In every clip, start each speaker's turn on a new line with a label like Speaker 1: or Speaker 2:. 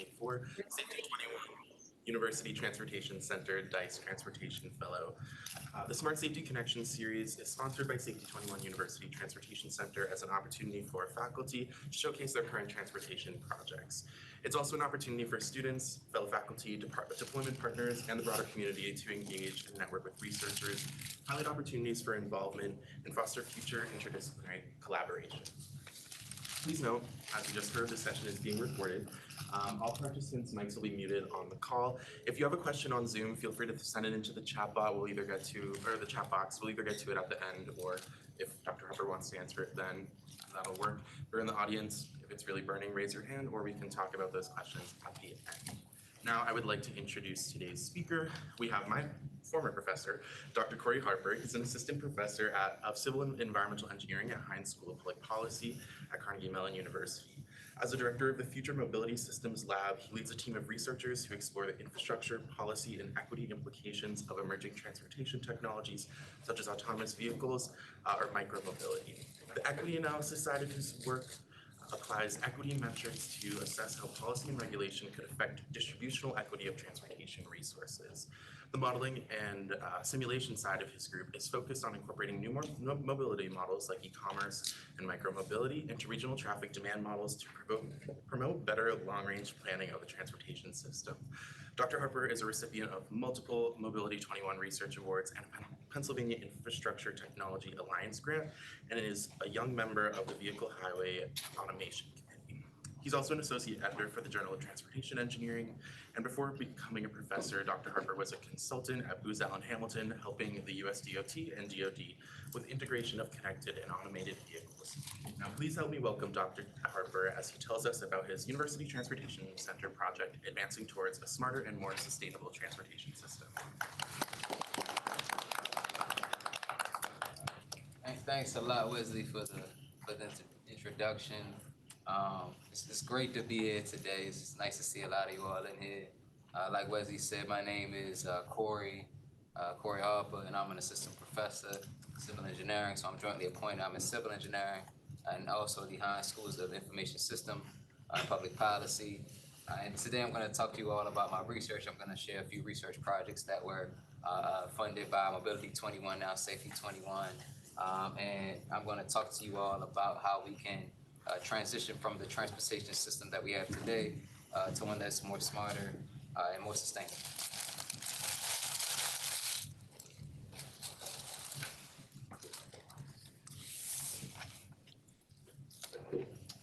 Speaker 1: 2024 Safety 21 University Transportation Center DICE Transportation Fellow. The Smart Safety Connection series is sponsored by Safety 21 University Transportation Center as an opportunity for faculty to showcase their current transportation projects. It's also an opportunity for students, fellow faculty, deployment partners, and the broader community to engage and network with researchers, highlight opportunities for involvement, and foster future interdisciplinary collaboration. Please note, as you just heard, this session is being recorded. All participants' mics will be muted on the call. If you have a question on Zoom, feel free to send it into the chat bot. We'll either get to, or the chat box. We'll either get to it at the end, or if Dr. Harper wants to answer it, then that'll work. If you're in the audience, if it's really burning, raise your hand, or we can talk about those questions at the end. Now, I would like to introduce today's speaker. We have my former professor, Dr. Corey Harper. He's an assistant professor of Civil and Environmental Engineering at Heinz School of Public Policy at Carnegie Mellon University. As the director of the Future Mobility Systems Lab, he leads a team of researchers who explore the infrastructure, policy, and equity implications of emerging transportation technologies, such as autonomous vehicles or micromobility. The equity analysis side of his work applies equity metrics to assess how policy and regulation could affect distributional equity of transportation resources. The modeling and simulation side of his group is focused on incorporating new mobility models like e-commerce and micromobility into regional traffic demand models to promote better long-range planning of the transportation system. Dr. Harper is a recipient of multiple Mobility 21 Research Awards and a Pennsylvania Infrastructure Technology Alliance grant, and is a young member of the Vehicle Highway Automation Committee. He's also an associate editor for the Journal of Transportation Engineering, and before becoming a professor, Dr. Harper was a consultant at Booz Allen Hamilton, helping the US DOT and DoD with integration of connected and automated vehicles. Now, please help me welcome Dr. Harper as he tells us about his University Transportation Center project, advancing towards a smarter and more sustainable transportation system.
Speaker 2: Thanks a lot, Wesley, for the introduction. It's great to be here today. It's nice to see a lot of you all in here. Like Wesley said, my name is Corey Harper, and I'm an assistant professor in civil engineering. So I'm jointly appointed. I'm in civil engineering and also the Heinz Schools of Information System and Public Policy. And today I'm going to talk to you all about my research. I'm going to share a few research projects that were funded by Mobility 21, now Safety 21. And I'm going to talk to you all about how we can transition from the transportation system that we have today to one that's more smarter and more sustainable.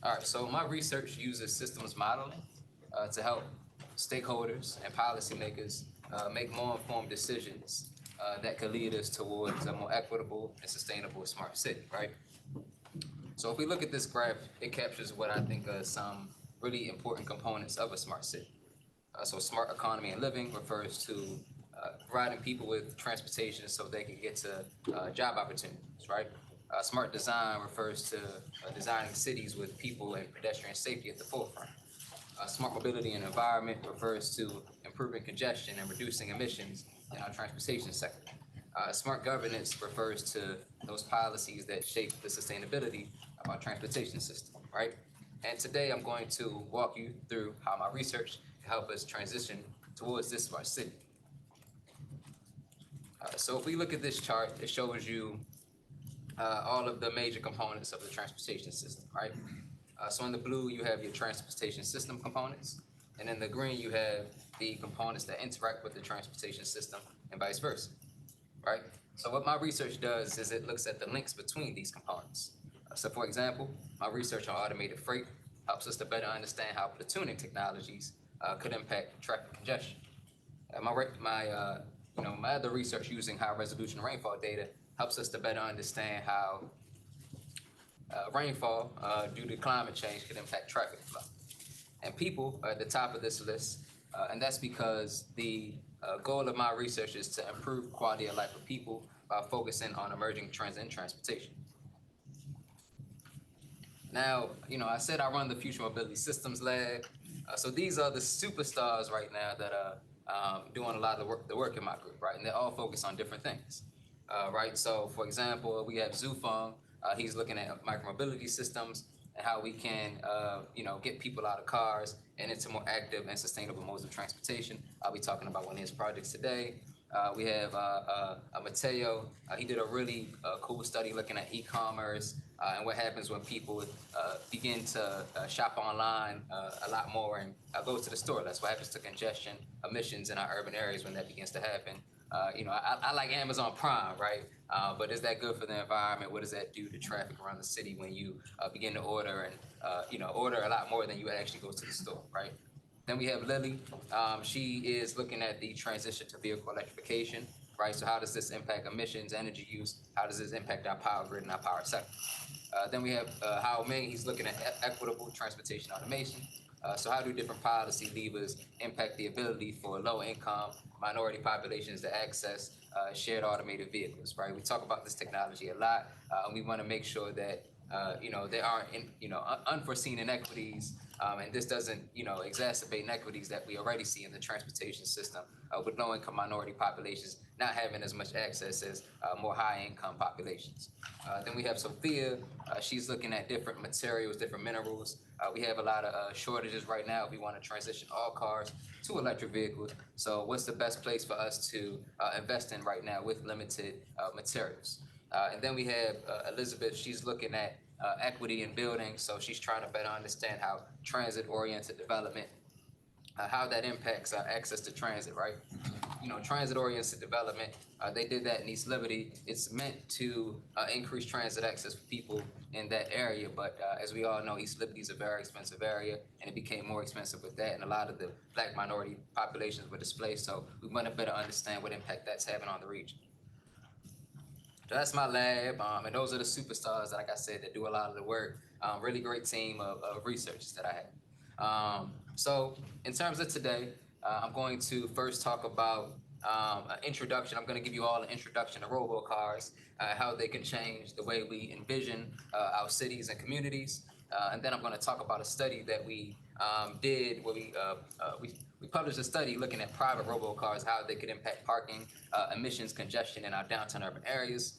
Speaker 2: All right, so my research uses systems modeling to help stakeholders and policymakers make more informed decisions that could lead us towards a more equitable and sustainable smart city, right? So if we look at this graph, it captures what I think are some really important components of a smart city. So smart economy and living refers to providing people with transportation so they can get to job opportunities, right? Smart design refers to designing cities with people and pedestrian safety at the forefront. Smart mobility and environment refers to improving congestion and reducing emissions in our transportation sector. Smart governance refers to those policies that shape the sustainability of our transportation system, right? And today I'm going to walk you through how my research can help us transition towards this smart city. So if we look at this chart, it shows you all of the major components of the transportation system, right? So in the blue, you have your transportation system components, and in the green, you have the components that interact with the transportation system and vice versa, right? So what my research does is it looks at the links between these components. So for example, my research on automated freight helps us to better understand how platooning technologies could impact traffic congestion. My other research using high resolution rainfall data helps us to better understand how rainfall due to climate change could impact traffic flow. And people are at the top of this list, and that's because the goal of my research is to improve quality of life for people by focusing on emerging trends in transportation. Now, I said I run the Future Mobility Systems Lab. So these are the superstars right now that are doing a lot of the work in my group, right? And they're all focused on different things, right? So, for example, we have Zhu Feng. He's looking at micromobility systems, and how we can, get people out of cars and into more active and sustainable modes of transportation. I'll be talking about one of his projects today. We have Mateo. He did a really cool study looking at e-commerce and what happens when people begin to shop online a lot more and go to the store. That's what happens to congestion, emissions in our urban areas when that begins to happen. I like Amazon Prime, right? But is that good for the environment? What does that do to traffic around the city when you begin to order and order a lot more than you actually go to the store, right? Then we have Lily. She is looking at the transition to vehicle electrification, right? So how does this impact emissions, energy use? How does this impact our power grid and our power sector? Then we have Hao Ming. He's looking at equitable transportation automation. So how do different policy levers impact the ability for low-income minority populations to access shared automated vehicles, right? We talk about this technology a lot, and we want to make sure that there aren't unforeseen inequities, and this doesn't exacerbate inequities that we already see in the transportation system with low-income minority populations not having as much access as more high-income populations. Then we have Sophia. She's looking at different materials, different minerals. We have a lot of shortages right now. We want to transition all cars to electric vehicles. So what's the best place for us to invest in right now with limited materials? And then we have Elizabeth. She's looking at equity in buildings. So she's trying to better understand how transit-oriented development, how that impacts access to transit, right? Transit-oriented development, they did that in East Liberty. It's meant to increase transit access for people in that area, but as we all know, East Liberty is a very expensive area, and it became more expensive with that, and a lot of the Black minority populations were displaced, so we want to better understand what impact that's having on the region. So that's my lab, and those are the superstars, like I said, that do a lot of the work. Really great team of researchers that I have. So in terms of today, I'm going to first talk about an introduction. I'm going to give you all an introduction to robocars, how they can change the way we envision our cities and communities. And then I'm going to talk about a study that we did where we published a study looking at private robocars, how they could impact parking, emissions, congestion in our downtown urban areas.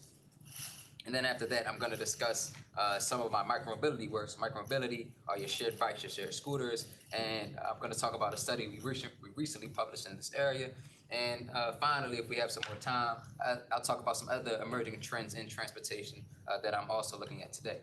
Speaker 2: And then after that, I'm going to discuss some of my micromobility works. Micromobility are your shared bikes, your shared scooters. And I'm going to talk about a study we recently published in this area. And finally, if we have some more time, I'll talk about some other emerging trends in transportation that I'm also looking at today.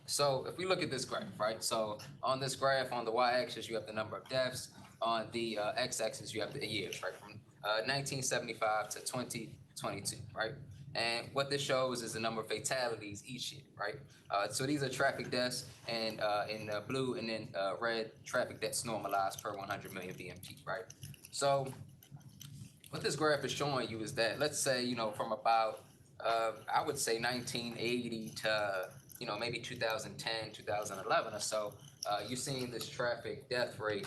Speaker 2: So if we look at this graph, right? So on this graph, on the y-axis, you have the number of deaths. On the x-axis, you have the years, right? From 1975 to 2022, right? And what this shows is the number of fatalities each year, right? So these are traffic deaths, and in blue and then red, traffic deaths normalized per 100 million VMT, right? So what this graph is showing you is that, let's say, from about, I would say 1980 to, maybe 2010, 2011 or so, you're seeing this traffic death rate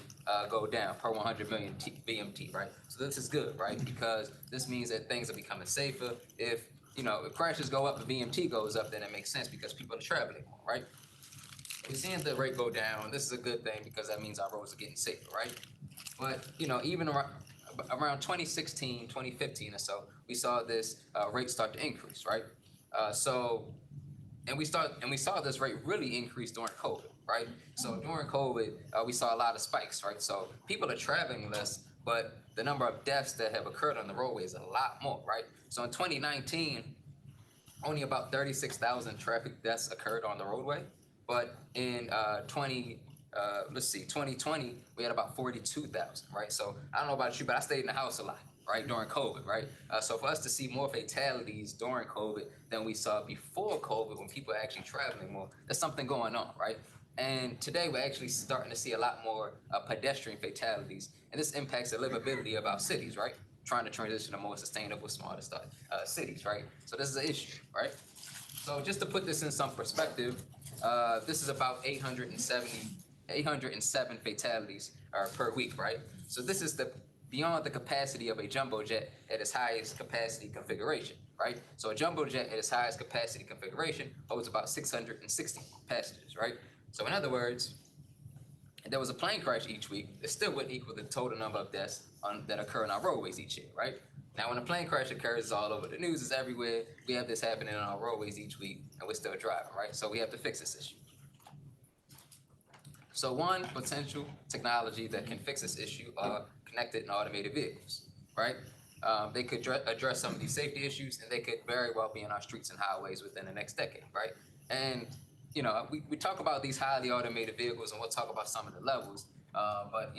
Speaker 2: go down per 100 million VMT, right? So this is good, right? Because this means that things are becoming safer. If crashes go up, the VMT goes up, then it makes sense because people are traveling more, right? We're seeing the rate go down. This is a good thing because that means our roads are getting safer, right? But, even around 2016, 2015 or so, we saw this rate start to increase, right? And we saw this rate really increase during COVID, right? So during COVID, we saw a lot of spikes, right? So people are traveling less, but the number of deaths that have occurred on the roadway is a lot more, right? So in 2019, only about 36,000 traffic deaths occurred on the roadway, but in 2020, we had about 42,000, right? So I don't know about you, but I stayed in the house a lot, right, during COVID, right? So for us to see more fatalities during COVID than we saw before COVID when people are actually traveling more, there's something going on, right? And today we're actually starting to see a lot more pedestrian fatalities, and this impacts the livability of our cities, right? Trying to transition to more sustainable, smarter cities, right? So this is an issue, right? So just to put this in some perspective, this is about 807 fatalities per week, right? So this is beyond the capacity of a jumbo jet at its highest capacity configuration, right? So a jumbo jet at its highest capacity configuration holds about 660 passengers, right? So in other words, if there was a plane crash each week, it still wouldn't equal the total number of deaths that occur on our roadways each year, right? Now, when a plane crash occurs, it's all over the news, it's everywhere. We have this happening on our roadways each week, and we're still driving, right? So we have to fix this issue. So one potential technology that can fix this issue are connected and automated vehicles, right? They could address some of these safety issues, and they could very well be in our streets and highways within the next decade, right? And we talk about these highly automated vehicles, and we'll talk about some of the levels. But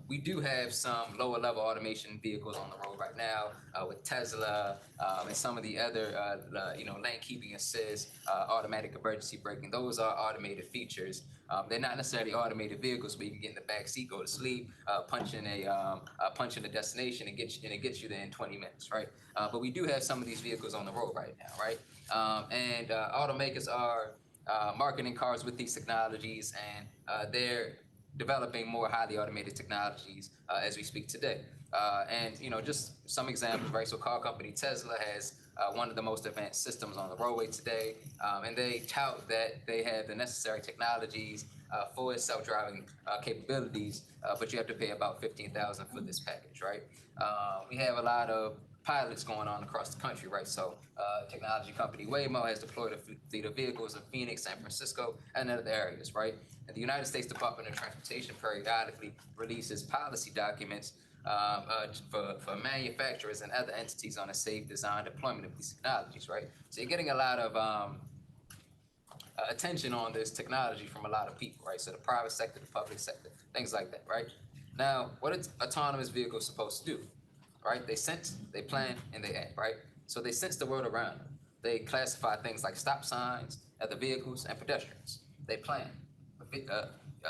Speaker 2: we do have some lower level automation vehicles on the road right now with Tesla and some of the other lane keeping assist, automatic emergency braking. Those are automated features. They're not necessarily automated vehicles where you can get in the back seat, go to sleep, punch in a destination, and it gets you there in 20 minutes, right? But we do have some of these vehicles on the road right now, right? And automakers are marketing cars with these technologies, and they're developing more highly automated technologies as we speak today. And just some examples, right? So car company Tesla has one of the most advanced systems on the roadway today, and they tout that they have the necessary technologies for its self-driving capabilities, but you have to pay about $15,000 for this package, right? We have a lot of pilots going on across the country, right? So technology company Waymo has deployed a fleet of vehicles in Phoenix, San Francisco, and other areas, right? And the United States Department of Transportation periodically releases policy documents for manufacturers and other entities on a safe design deployment of these technologies, right? So you're getting a lot of attention on this technology from a lot of people, right? So the private sector, the public sector, things like that, right? Now, what is autonomous vehicles supposed to do, right? They sense, they plan, and they act, right? So they sense the world around them. They classify things like stop signs, other vehicles, and pedestrians. They plan.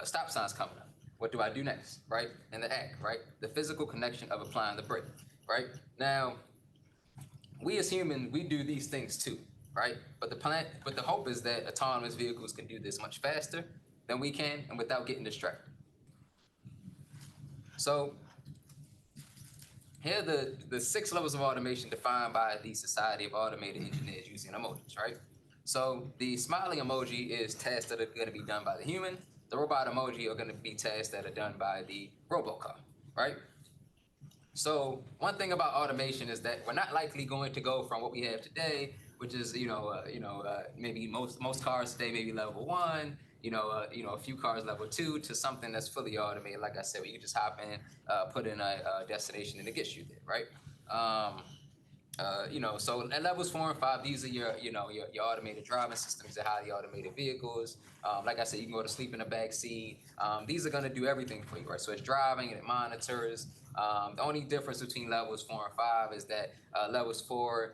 Speaker 2: Stop signs coming up. What do I do next, right? And the act, right? The physical connection of applying the brake, right? Now, we as humans, we do these things too, right? But the hope is that autonomous vehicles can do this much faster than we can and without getting distracted. So here are the 6 levels of automation defined by the Society of Automated Engineers using emojis, right? So the smiling emoji is tasks that are going to be done by the human. The robot emoji are going to be tasks that are done by the robocar, right? So one thing about automation is that we're not likely going to go from what we have today, which is maybe most cars today maybe level 1, a few cars level 2, to something that's fully automated. Like I said, where you just hop in, put in a destination, and it gets you there, right? So at levels 4 and 5, these are your automated driving systems, your highly automated vehicles. Like I said, you can go to sleep in the back seat. These are going to do everything for you, right? So it's driving and it monitors. The only difference between levels 4 and 5 is that levels 4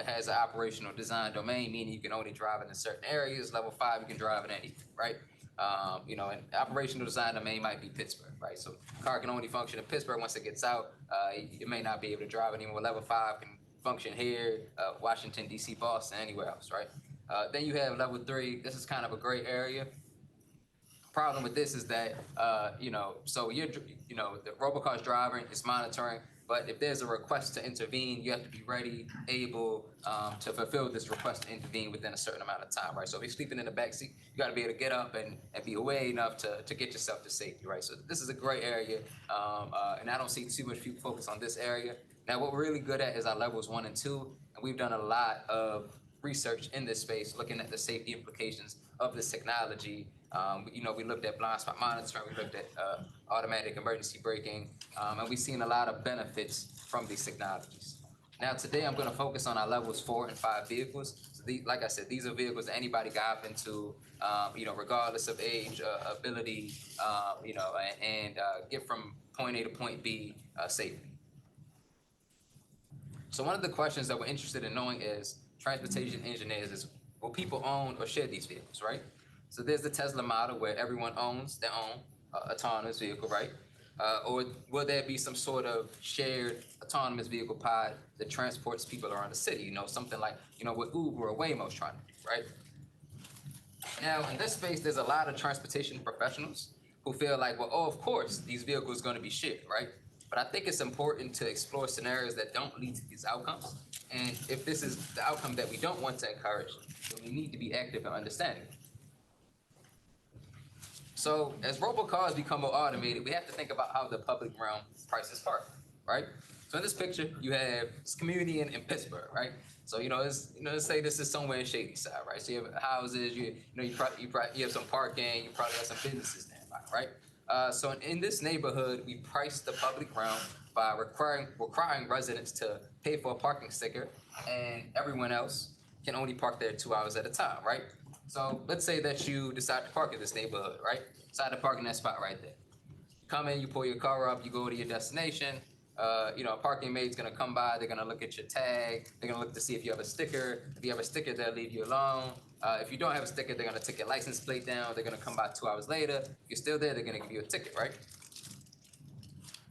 Speaker 2: has an operational design domain, meaning you can only drive it in certain areas. Level 5, you can drive it anything, right? And operational design domain might be Pittsburgh, right? So car can only function in Pittsburgh. Once it gets out, it may not be able to drive anymore. Level 5 can function here, Washington, D.C., Boston, anywhere else, right? Then you have level 3. This is kind of a gray area. Problem with this is that, so the robocar's driving, it's monitoring, but if there's a request to intervene, you have to be ready, able to fulfill this request to intervene within a certain amount of time, right? So if you're sleeping in the backseat, you got to be able to get up and be away enough to get yourself to safety, right? So this is a gray area, and I don't see too much people focus on this area. Now, what we're really good at is our levels 1 and 2, and we've done a lot of research in this space, looking at the safety implications of this technology. We looked at blind spot monitoring, we looked at automatic emergency braking, and we've seen a lot of benefits from these technologies. Now, today I'm going to focus on our levels 4 and 5 vehicles. So like I said, these are vehicles that anybody can hop into, regardless of age, ability, and get from point A to point B safely. So one of the questions that we're interested in knowing is, transportation engineers, is will people own or share these vehicles, right? So there's the Tesla model where everyone owns their own autonomous vehicle, right? Or will there be some sort of shared autonomous vehicle pod that transports people around the city? Something like, what Uber or Waymo is trying to do, right? Now, in this space, there's a lot of transportation professionals who feel like, well, of course, these vehicles are going to be shared, right? But I think it's important to explore scenarios that don't lead to these outcomes. And if this is the outcome that we don't want to encourage, then we need to be active in understanding it. So as robocars become more automated, we have to think about how the public realm prices parking, right? So in this picture, you have this community in Pittsburgh, right? So let's say this is somewhere in Shady Side, right? So you have houses, you have some parking, you probably have some businesses nearby, right? So in this neighborhood, we price the public realm by requiring residents to pay for a parking sticker, and everyone else can only park there 2 hours at a time, right? So let's say that you decide to park in this neighborhood, right? Decide to park in that spot right there. Come in, you pull your car up, you go to your destination. A parking mate's gonna come by, they're gonna look at your tag, they're gonna look to see if you have a sticker. If you have a sticker, they'll leave you alone. If you don't have a sticker, they're gonna take your license plate down, they're gonna come by 2 hours later. If you're still there, they're gonna give you a ticket, right?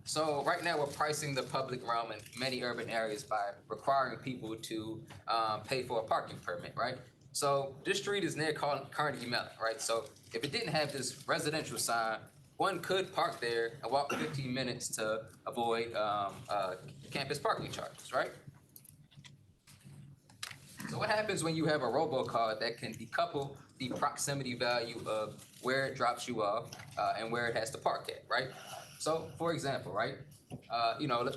Speaker 2: So right now we're pricing the public realm in many urban areas by requiring people to pay for a parking permit, right? So this street is near Carnegie Mellon, right? So if it didn't have this residential sign, one could park there and walk 15 minutes to avoid campus parking charges, right? So what happens when you have a robocard that can decouple the proximity value of where it drops you off and where it has to park at, right? So for example, right,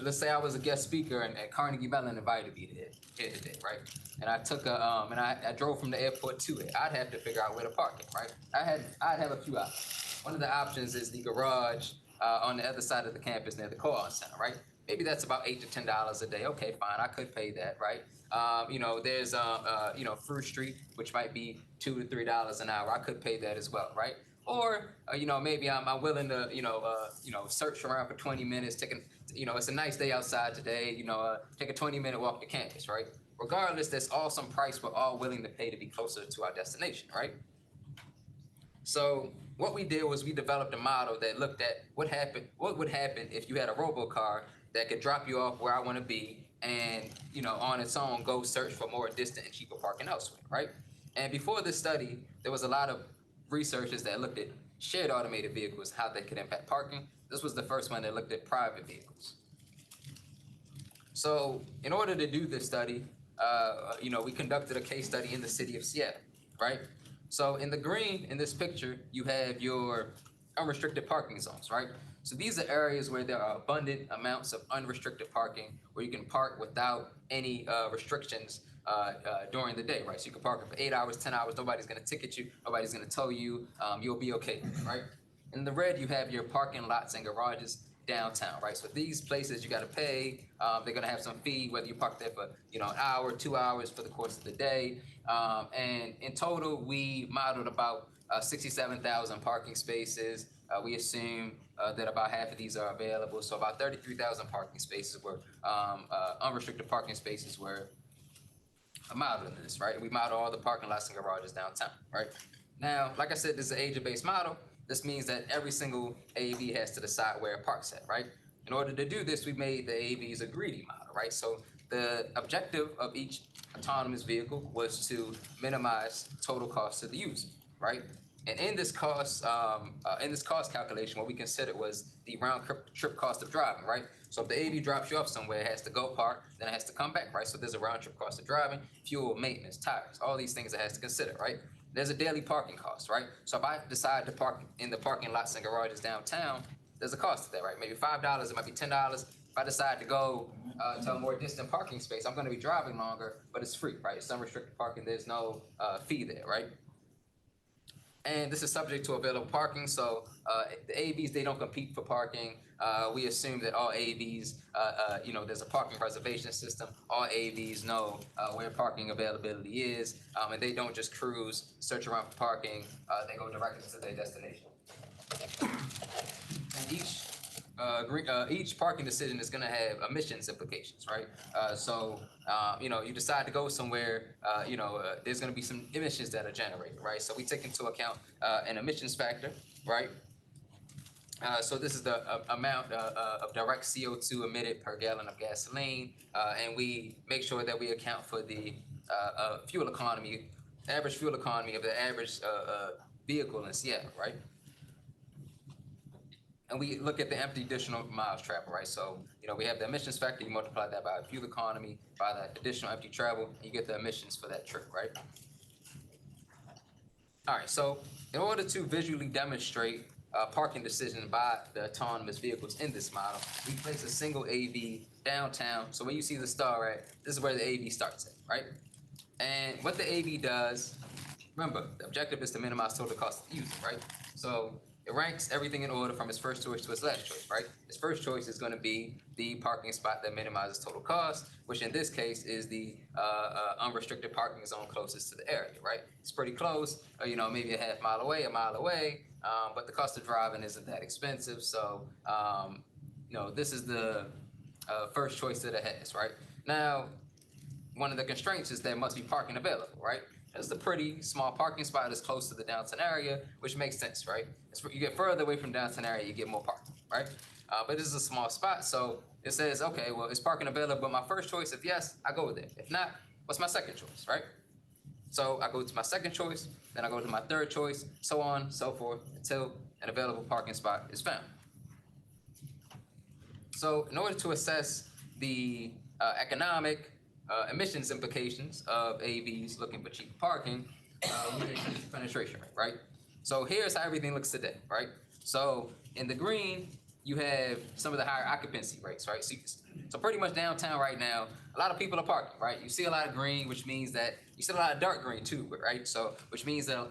Speaker 2: let's say I was a guest speaker and Carnegie Mellon invited me here today, right? And I took I drove from the airport to it. I'd have to figure out where to park it, right? I'd have a few options. One of the options is the garage on the other side of the campus near the co-op center, right? Maybe that's about $8 to $10 a day. Okay, fine, I could pay that, right? There's Fruit Street, which might be $2 to $3 an hour. I could pay that as well, right? Or maybe I'm willing to search around for 20 minutes. It's a nice day outside today. Take a 20-minute walk to campus, right? Regardless, there's all some price we're all willing to pay to be closer to our destination, right? So what we did was we developed a model that looked at what would happen if you had a robocar that could drop you off where I want to be and, on its own go search for more distant and cheaper parking elsewhere, right? And before this study, there was a lot of researchers that looked at shared automated vehicles, how they could impact parking. This was the first one that looked at private vehicles. So in order to do this study, we conducted a case study in the city of Seattle, right? So in the green, in this picture, you have your unrestricted parking zones, right? So these are areas where there are abundant amounts of unrestricted parking, where you can park without any restrictions during the day, right? So you can park for 8 hours, 10 hours, nobody's gonna ticket you, nobody's gonna tow you, you'll be okay, right? In the red, you have your parking lots and garages downtown, right? So these places you gotta pay, they're gonna have some fee, whether you park there for, an hour, 2 hours for the course of the day. And in total, we modeled about 67,000 parking spaces. We assume that about half of these are available. So about 33,000 parking spaces were, unrestricted parking spaces were modeling this, right? We model all the parking lots and garages downtown, right? Now, like I said, this is an agent-based model. This means that every single AV has to decide where it parks at, right? In order to do this, we made the AVs a greedy model, right? So the objective of each autonomous vehicle was to minimize total cost to the user, right? And in this cost calculation, what we considered was the round trip cost of driving, right? So if the AV drops you off somewhere, it has to go park, then it has to come back, right? So there's a round trip cost of driving, fuel, maintenance, tires, all these things it has to consider, right? There's a daily parking cost, right? So if I decide to park in the parking lots and garages downtown, there's a cost to that, right? Maybe $5, it might be $10. If I decide to go to a more distant parking space, I'm gonna be driving longer, but it's free, right? It's unrestricted parking, there's no fee there, right? And this is subject to available parking, so the AVs, they don't compete for parking. We assume that all AVs, there's a parking reservation system. All AVs know where parking availability is, and they don't just cruise, search around for parking, they go directly to their destination. And each parking decision is going to have emissions implications, right? You decide to go somewhere, there's going to be some emissions that are generated, right? So we take into account an emissions factor, right? So this is the amount of direct CO2 emitted per gallon of gasoline, and we make sure that we account for the fuel economy, average fuel economy of the average vehicle in Seattle, right? And we look at the empty additional miles traveled, right? So, we have the emissions factor, you multiply that by fuel economy, by the additional empty travel, and you get the emissions for that trip, right? All right, so in order to visually demonstrate parking decision by the autonomous vehicles in this model. We place a single AV downtown. So when you see the star at, this is where the AV starts at, right? And what the AV does, remember, the objective is to minimize total cost of user, right? So it ranks everything in order from its first choice to its last choice, right? Its first choice is going to be the parking spot that minimizes total cost, which in this case is the unrestricted parking zone closest to the area, right? It's pretty close, maybe a half mile away, a mile away, but the cost of driving isn't that expensive. So, this is the first choice that it has, right? Now, one of the constraints is there must be parking available, right? It's a pretty small parking spot that's close to the downtown area, which makes sense, right? You get further away from downtown area, you get more parking, right? But this is a small spot, so it says, okay, well, is parking available? But my first choice, if yes, I go with it. If not, what's my second choice, right? So I go to my second choice, then I go to my third choice, so on, so forth, until an available parking spot is found. So in order to assess the economic emissions implications of AVs looking for cheap parking, we increase the penetration rate, right? So here's how everything looks today, right? So in the green, you have some of the higher occupancy rates, right? So pretty much downtown right now, a lot of people are parking, right? You see a lot of green, which means that you see a lot of dark green too, right? So which means that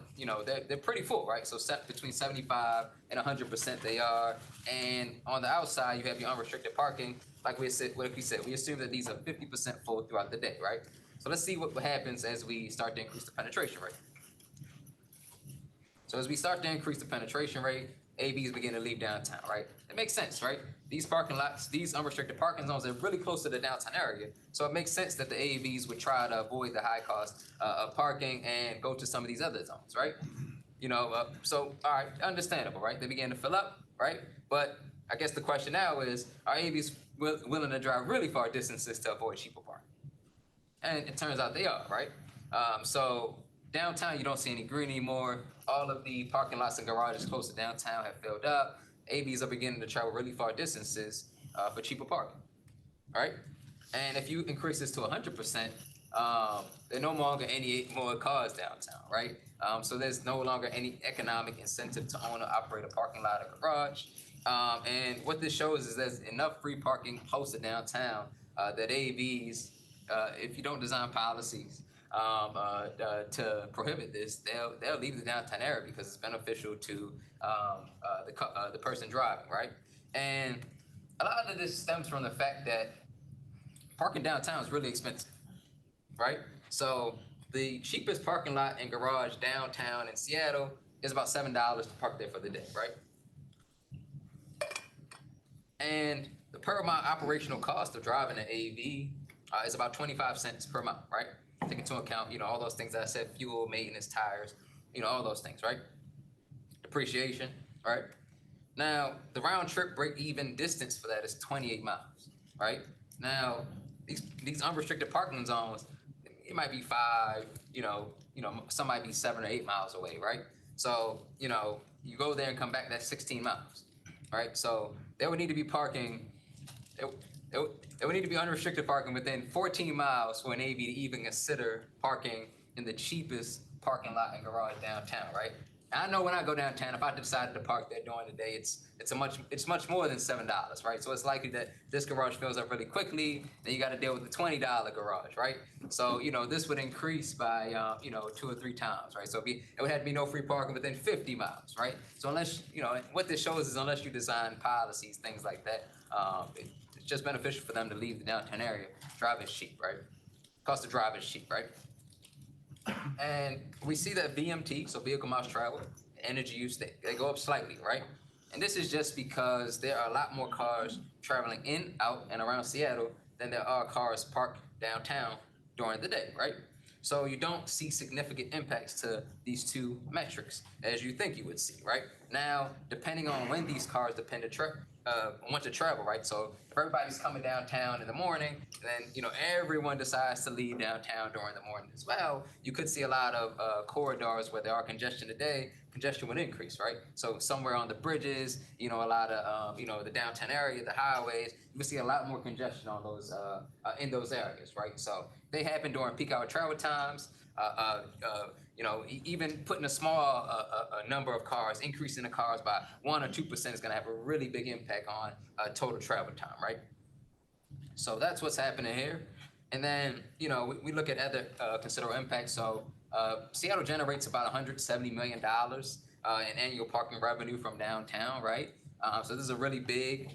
Speaker 2: they're pretty full, right? So set between 75 and 100% they are, and on the outside you have your unrestricted parking. Like we said, we assume that these are 50% full throughout the day, right? So let's see what happens as we start to increase the penetration rate. So as we start to increase the penetration rate, AVs begin to leave downtown, right? It makes sense, right? These parking lots, these unrestricted parking zones, they're really close to the downtown area. So it makes sense that the AVs would try to avoid the high cost of parking and go to some of these other zones, right? So, all right, understandable, right? They begin to fill up, right? But I guess the question now is, are AVs willing to drive really far distances to avoid cheaper parking? And it turns out they are, right? So downtown, you don't see any green anymore. All of the parking lots and garages close to downtown have filled up. AVs are beginning to travel really far distances for cheaper parking, right? And if you increase this to 100%, there are no longer any more cars downtown, right? So there's no longer any economic incentive to own or operate a parking lot or garage. And what this shows is there's enough free parking close to downtown that AVs, if you don't design policies to prohibit this, they'll leave the downtown area because it's beneficial to the person driving, right? And a lot of this stems from the fact that parking downtown is really expensive, right? So the cheapest parking lot and garage downtown in Seattle is about $7 to park there for the day, right? And the per mile operational cost of driving an AV is about 25 cents per mile, right? Take into account, all those things that I said, fuel, maintenance, tires, all those things, right? Depreciation, right? Now, the round trip break-even distance for that is 28 miles, right? Now, these unrestricted parking zones, it might be 5, some might be 7 or 8 miles away, right? So, you go there and come back, that's 16 miles, right? So there would need to be parking, it would need to be unrestricted parking within 14 miles for an AV to even consider parking in the cheapest parking lot and garage downtown, right? And I know when I go downtown, if I decided to park there during the day, it's much more than $7, right? So it's likely that this garage fills up really quickly. Then you got to deal with the $20 garage, right? So this would increase by 2 or 3 times, right? So it would have to be no free parking within 50 miles, right? So unless what this shows is unless you design policies, things like that, it's just beneficial for them to leave the downtown area. Drive is cheap, right? Cost of drive is cheap, right? And we see that VMT, so vehicle miles traveled, energy use, they go up slightly, right? And this is just because there are a lot more cars traveling in, out, and around Seattle than there are cars parked downtown during the day, right? So you don't see significant impacts to these two metrics as you think you would see, right? Now, depending on when these cars want to travel, right? So if everybody's coming downtown in the morning, then everyone decides to leave downtown during the morning as well. You could see a lot of corridors where there are congestion today. Congestion would increase, right? So somewhere on the bridges, a lot of the downtown area, the highways, you can see a lot more congestion on those in those areas, right? So they happen during peak hour travel times. Even putting a small number of cars, increasing the cars by 1 or 2% is going to have a really big impact on total travel time, right? So that's what's happening here. And then, we look at other considerable impacts. So Seattle generates about $170 million in annual parking revenue from downtown, right? So this is a really big,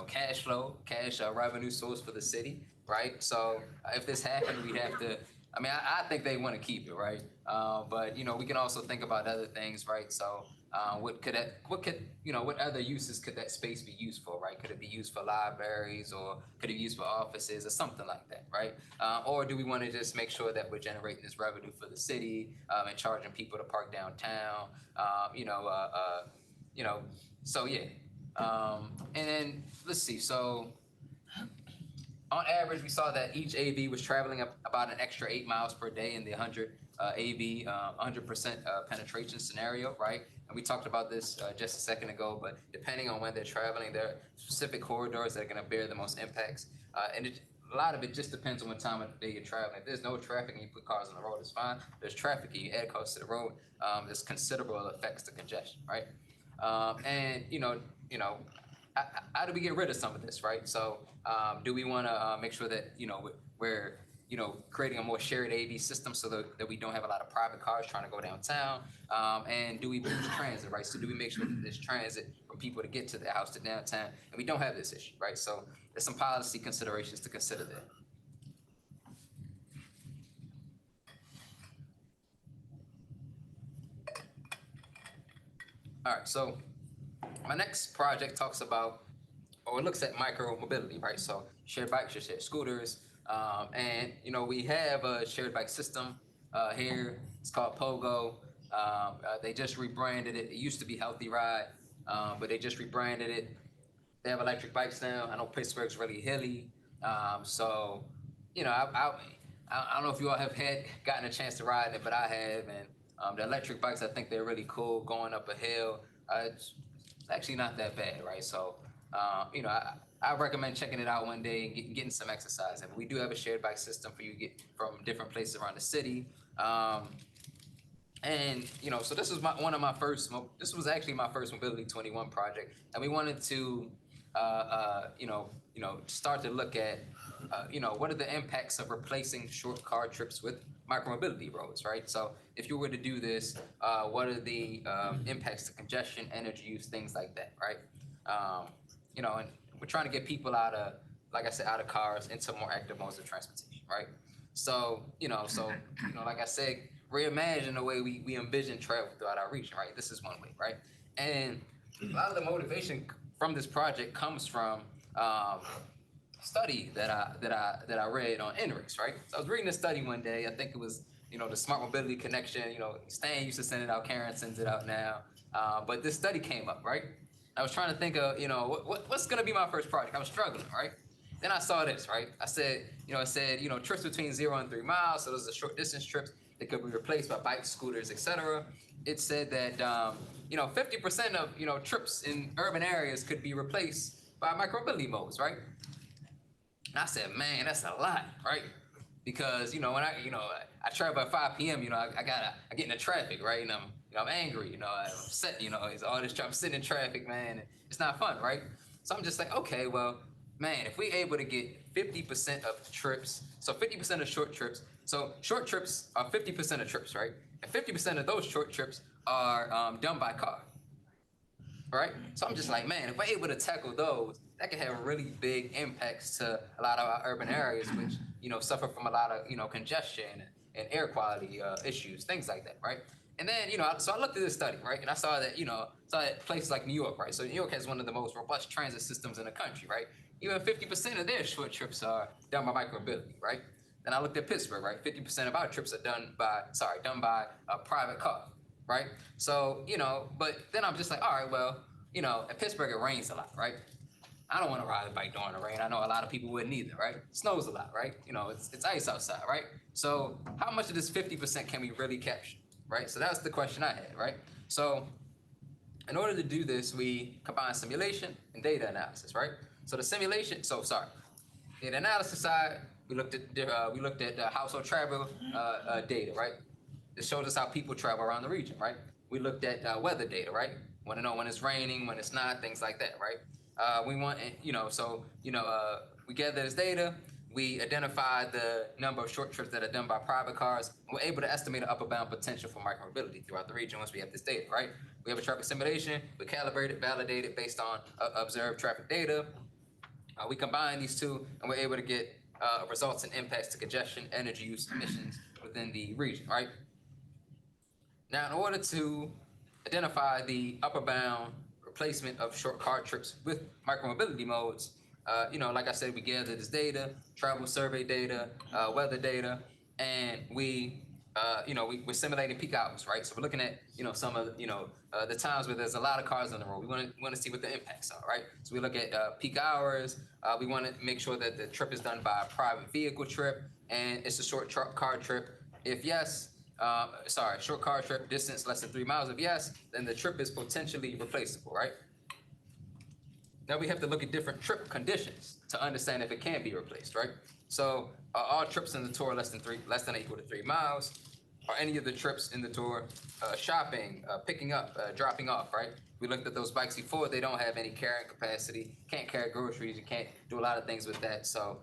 Speaker 2: cash revenue source for the city, right? So if this happened, we'd have to. I mean, I think they want to keep it, right? But we can also think about other things, right? So what other uses could that space be used for, right? Could it be used for libraries, or could it be used for offices or something like that, right? Or do we want to just make sure that we're generating this revenue for the city and charging people to park downtown? So yeah. And then let's see. So on average, we saw that each AV was traveling about an extra 8 miles per day in the 100 AV, 100% penetration scenario, right? And we talked about this just a second ago, but depending on when they're traveling, there are specific corridors that are going to bear the most impacts. A lot of it just depends on what time of day you're traveling. If there's no traffic and you put cars on the road, it's fine. If there's traffic and you add cars to the road, there's considerable effects to congestion, right? How do we get rid of some of this, right? So do we want to make sure that we're creating a more shared AV system so that we don't have a lot of private cars trying to go downtown? And do we boost transit, right? So do we make sure that there's transit for people to get to their house to downtown? And we don't have this issue, right? So there's some policy considerations to consider there. All right, so my next project talks about, or it looks at micromobility, right? So shared bikes, shared scooters, and we have a shared bike system here. It's called Pogo. They just rebranded it. It used to be Healthy Ride, but they just rebranded it. They have electric bikes now. I know Pittsburgh's really hilly, so I don't know if you all have gotten a chance to ride it, but I have, and the electric bikes, I think they're really cool going up a hill. It's actually not that bad, right? So, I recommend checking it out one day and getting some exercise. And we do have a shared bike system for you to get from different places around the city. So this was this was actually my first Mobility 21 project. And we wanted to, start to look at, what are the impacts of replacing short car trips with micromobility roads, right? So if you were to do this, what are the impacts to congestion, energy use, things like that, right? And we're trying to get people out of, like I said, out of cars into more active modes of transportation, right? So, like I said, reimagine the way we envision travel throughout our region, right? This is one way, right? And a lot of the motivation from this project comes from study that I read on NRIX, right? So I was reading this study one day. I think it was the Smart Mobility Connection. Stan used to send it out. Karen sends it out now. But this study came up, right? I was trying to think of what's gonna be my first project. I was struggling, right? Then I saw this, right? I said, it said trips between 0 and 3 miles. So those are short distance trips that could be replaced by bikes, scooters, etc. It said that 50% of trips in urban areas could be replaced by micromobility modes, right? And I said, man, that's a lot, right? Because when I travel at 5 p.m. I get in the traffic, right? And I'm angry, I'm upset, it's all this I'm sitting in traffic, man. It's not fun, right? So I'm just like, okay, well, man, if we're able to get 50% of trips, so 50% of short trips, so short trips are 50% of trips, right? And 50% of those short trips are done by car, right? So I'm just like, man, if we're able to tackle those, that can have really big impacts to a lot of our urban areas, which suffer from a lot of congestion and air quality issues, things like that, right? And then so I looked at this study, right, and I saw that saw that places like New York, right? So New York has one of the most robust transit systems in the country, right? Even 50% of their short trips are done by micromobility, right? Then I looked at Pittsburgh, right? 50% of our trips are done by a private car, right? So but then I'm just like, all right, well, in Pittsburgh it rains a lot, right? I don't want to ride a bike during the rain. I know a lot of people wouldn't either, right? It snows a lot, right? It's ice outside, right? So how much of this 50% can we really capture, right? So that's the question I had, right? So in order to do this, we combine simulation and data analysis, right? So the analysis side, We looked at household travel data, right? It shows us how people travel around the region, right? We looked at weather data, right? Want to know when it's raining, when it's not, things like that, right? We want, we gather this data. We identify the number of short trips that are done by private cars. We're able to estimate an upper bound potential for micromobility throughout the region once we have this data, right? We have a traffic simulation. We calibrate it, validate it based on observed traffic data. We combine these two, and we're able to get results and impacts to congestion, energy use, emissions within the region, right? Now, in order to identify the upper bound replacement of short car trips with micromobility modes, like I said, we gather this data, travel survey data, weather data, and we're simulating peak hours, right? So we're looking at, some of, the times where there's a lot of cars on the road. We want to see what the impacts are, right? So we look at peak hours. We want to make sure that the trip is done by a private vehicle trip, and it's a short car trip. If yes, short car trip, distance less than 3 miles. If yes, then the trip is potentially replaceable, right? Now we have to look at different trip conditions to understand if it can be replaced, right? So are all trips in the tour less than or equal to 3 miles? Are any of the trips in the tour shopping, picking up, dropping off, right? We looked at those bikes before. They don't have any carrying capacity, can't carry groceries, you can't do a lot of things with that. So,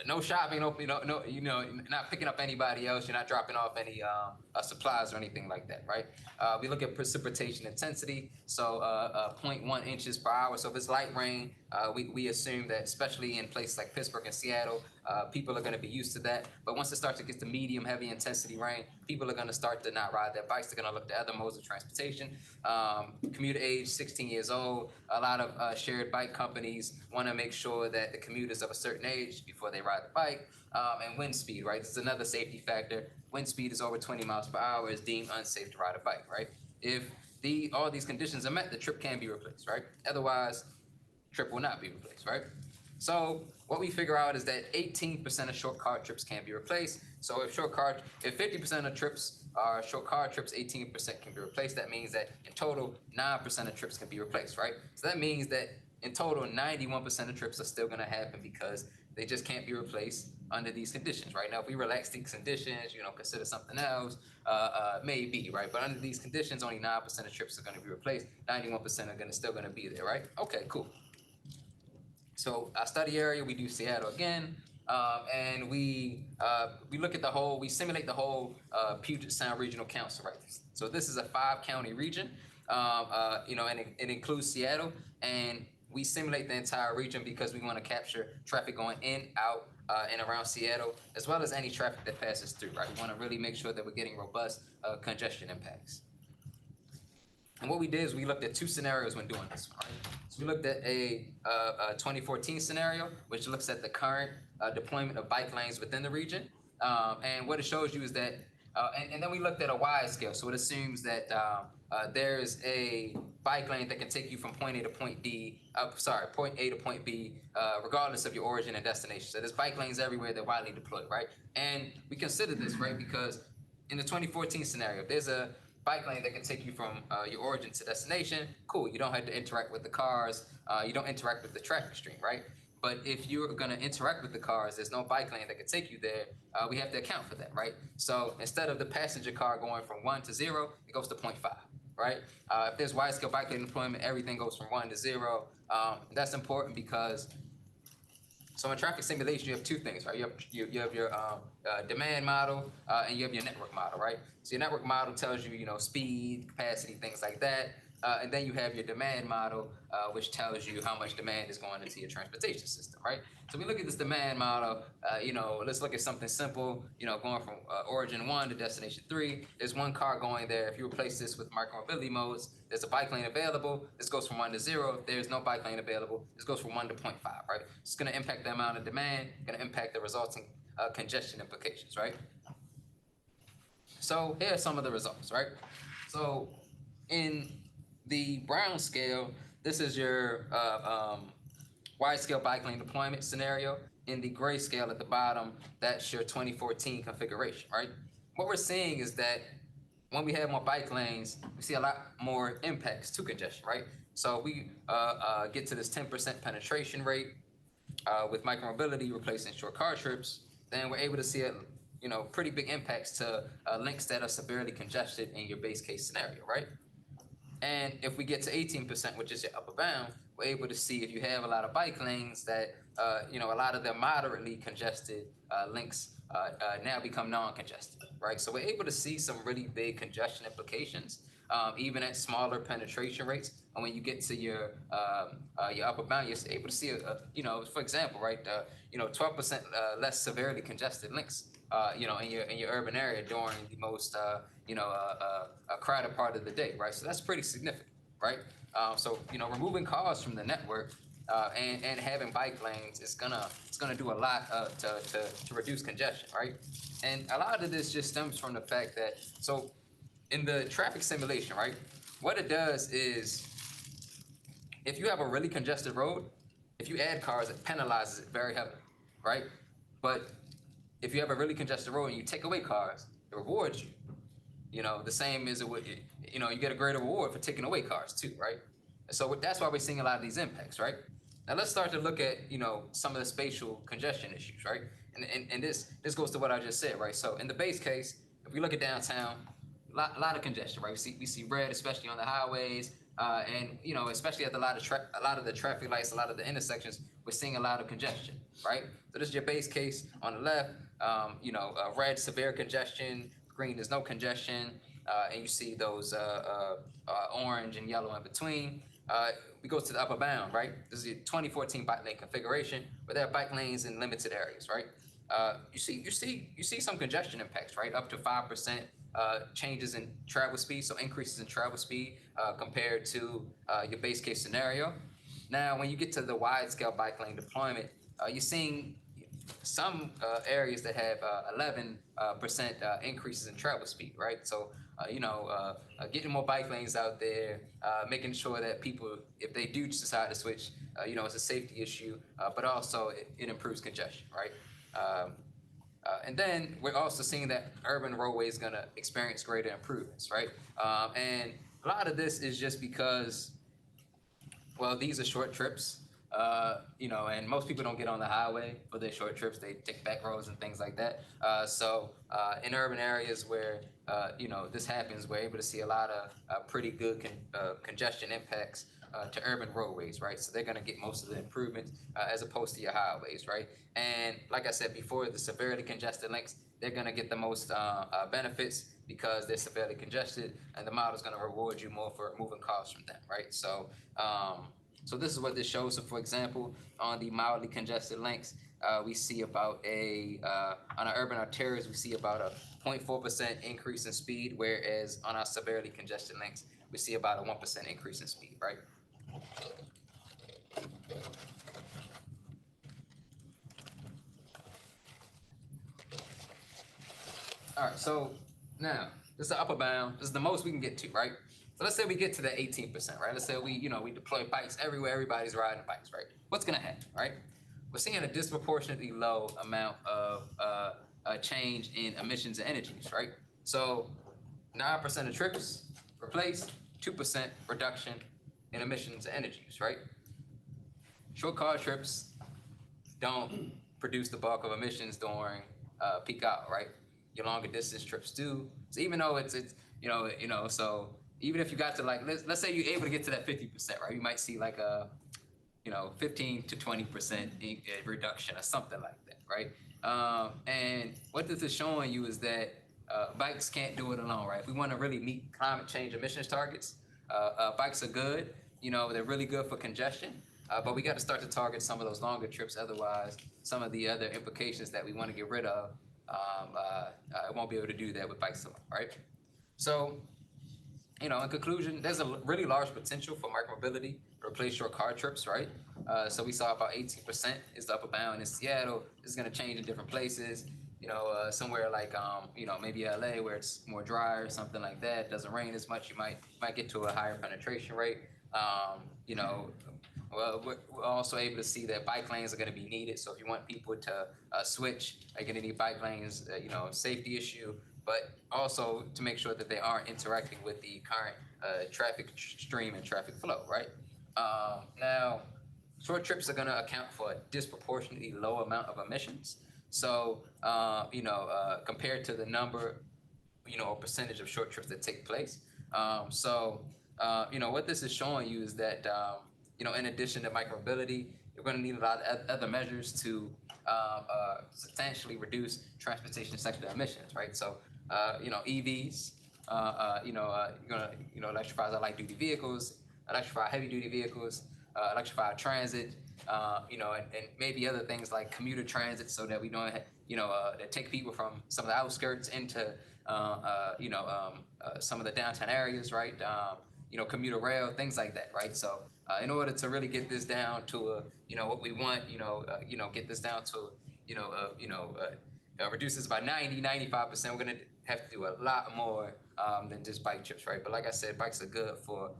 Speaker 2: no shopping, not picking up anybody else. You're not dropping off any supplies or anything like that, right? We look at precipitation intensity, so 0.1 inches per hour. So if it's light rain, we assume that, especially in places like Pittsburgh and Seattle, people are going to be used to that. But once it starts to get to medium, heavy intensity rain, people are going to start to not ride their bikes. They're going to look to other modes of transportation. Commuter age, 16 years old. A lot of shared bike companies want to make sure that the commuters of a certain age before they ride the bike. And wind speed, right? This is another safety factor. Wind speed is over 20 miles per hour is deemed unsafe to ride a bike, right? If all these conditions are met, the trip can be replaced, right? Otherwise, trip will not be replaced, right? So what we figure out is that 18% of short car trips can be replaced. So if 50% of trips are short car trips, 18% can be replaced. That means that in total, 9% of trips can be replaced, right? So that means that in total, 91% of trips are still going to happen because they just can't be replaced under these conditions, right? Now, if we relax these conditions, consider something else, maybe, right? But under these conditions, only 9% of trips are going to be replaced. 91% are still going to be there, right? Okay, cool. So our study area, we do Seattle again, and we look at we simulate the whole Puget Sound Regional Council, right? So this is a 5-county region, and it includes Seattle, and we simulate the entire region because we want to capture traffic going in, out, and around Seattle, as well as any traffic that passes through, right? We want to really make sure that we're getting robust congestion impacts. And what we did is we looked at 2 scenarios when doing this, right? So we looked at a 2014 scenario, which looks at the current deployment of bike lanes within the region. And what it shows you is that, and then we looked at a Y scale. So it assumes that there's a bike lane that can take you from point A to point B, point A to point B, regardless of your origin and destination. So there's bike lanes everywhere. They're widely deployed, right? And we consider this, right, because in the 2014 scenario, if there's a bike lane that can take you from your origin to destination, cool. You don't have to interact with the cars. You don't interact with the traffic stream, right? But if you're going to interact with the cars, there's no bike lane that can take you there. We have to account for that, right? So instead of the passenger car going from 1 to 0, it goes to 0.5, right? If there's wide-scale bike lane deployment, everything goes from 1 to 0. That's important because so in traffic simulation, you have 2 things, right? You have your demand model and you have your network model, right? So your network model tells you, speed, capacity, things like that. And then you have your demand model, which tells you how much demand is going into your transportation system, right? So we look at this demand model, let's look at something simple, going from origin 1 to destination 3. There's 1 car going there. If you replace this with micromobility modes, there's a bike lane available. This goes from 1 to 0. If there's no bike lane available, this goes from 1 to 0.5, right? It's going to impact the amount of demand, going to impact the resulting congestion implications, right? So here are some of the results, right? So in the brown scale, this is your wide-scale bike lane deployment scenario. In the gray scale at the bottom, that's your 2014 configuration, right? What we're seeing is that when we have more bike lanes, we see a lot more impacts to congestion, right? So we get to this 10% penetration rate. with micromobility replacing short car trips, then we're able to see pretty big impacts to links that are severely congested in your base case scenario, right? And if we get to 18%, which is your upper bound, we're able to see if you have a lot of bike lanes that, a lot of the moderately congested links now become non-congested, right? So we're able to see some really big congestion implications, even at smaller penetration rates. And when you get to your upper bound, you're able to see, for example, right, 12% less severely congested links, in your urban area during the most, a crowded part of the day, right? So that's pretty significant, right? So removing cars from the network and having bike lanes is gonna do a lot to reduce congestion, right? And a lot of this just stems from the fact that in the traffic simulation, right, what it does is if you have a really congested road, if you add cars, it penalizes it very heavily, right? But if you have a really congested road and you take away cars, it rewards you. The same as it would, you get a greater reward for taking away cars too, right? So that's why we're seeing a lot of these impacts, right? Now let's start to look at, some of the spatial congestion issues, right? And this goes to what I just said, right? So in the base case, if we look at downtown, a lot of congestion, right? We see red, especially on the highways, and especially at a lot of the traffic lights, a lot of the intersections, we're seeing a lot of congestion, right? So this is your base case on the left. Red, severe congestion. Green, there's no congestion, and you see those orange and yellow in between. We go to the upper bound, right? This is a 2014 bike lane configuration, where there are bike lanes in limited areas, right? You see some congestion impacts, right? Up to 5% changes in travel speed, so increases in travel speed compared to your base case scenario. Now, when you get to the wide scale bike lane deployment, you're seeing some areas that have 11% increases in travel speed, right? So, getting more bike lanes out there, making sure that people, if they do decide to switch, it's a safety issue, but also it improves congestion, right? And then we're also seeing that urban roadway is going to experience greater improvements, right? And a lot of this is just because, well, these are short trips, and most people don't get on the highway for their short trips. They take back roads and things like that. So in urban areas where, this happens, we're able to see a lot of pretty good congestion impacts to urban roadways, right? So they're going to get most of the improvements as opposed to your highways, right? And like I said before, the severely congested links, they're going to get the most benefits because they're severely congested, and the model is going to reward you more for moving cars from them, right? So, so this is what this shows. So, for example, on the mildly congested links, we see about on our urban arterials, we see about a 0.4% increase in speed, whereas on our severely congested links, we see about a 1% increase in speed, right? All right, so now this is the upper bound. This is the most we can get to, right? So let's say we get to the 18%, right? Let's say we deploy bikes everywhere. Everybody's riding bikes, right? What's gonna happen, right? We're seeing a disproportionately low amount of change in emissions and energy use, right? So 9% of trips replaced, 2% reduction in emissions and energy use, right? Short car trips don't produce the bulk of emissions during peak hour, right? Your longer distance trips do. So even though it's so even if you got to let's say you're able to get to that 50%, right? You might see like a 15 to 20% reduction or something like that, right? And what this is showing you is that bikes can't do it alone, right? If we want to really meet climate change emissions targets, bikes are good. They're really good for congestion, but we got to start to target some of those longer trips. Otherwise, some of the other implications that we want to get rid of, won't be able to do that with bikes alone, right? So, in conclusion, there's a really large potential for micromobility to replace short car trips, right? So we saw about 18% is the upper bound in Seattle. This is going to change in different places. Somewhere like maybe LA where it's more dry or something like that. It doesn't rain as much. You might get to a higher penetration rate. Well, we're also able to see that bike lanes are going to be needed. So if you want people to switch, you're going to need bike lanes. Safety issue, but also to make sure that they aren't interacting with the current traffic stream and traffic flow, right? Now, short trips are gonna account for a disproportionately low amount of emissions. So, compared to the number, or percentage of short trips that take place. What this is showing you is that, in addition to micromobility, we're going to need a lot of other measures to substantially reduce transportation sector emissions, right? So, EVs, you're going to, electrify the light duty vehicles, electrify heavy duty vehicles, electrify transit, and maybe other things like commuter transit, so that we don't, that take people from some of the outskirts into, some of the downtown areas, right? Commuter rail, things like that, right? So, in order to really get this down to what we want, get this down to, reduce this by 95%, we're gonna have to do a lot more than just bike trips, right? But like I said, bikes are good for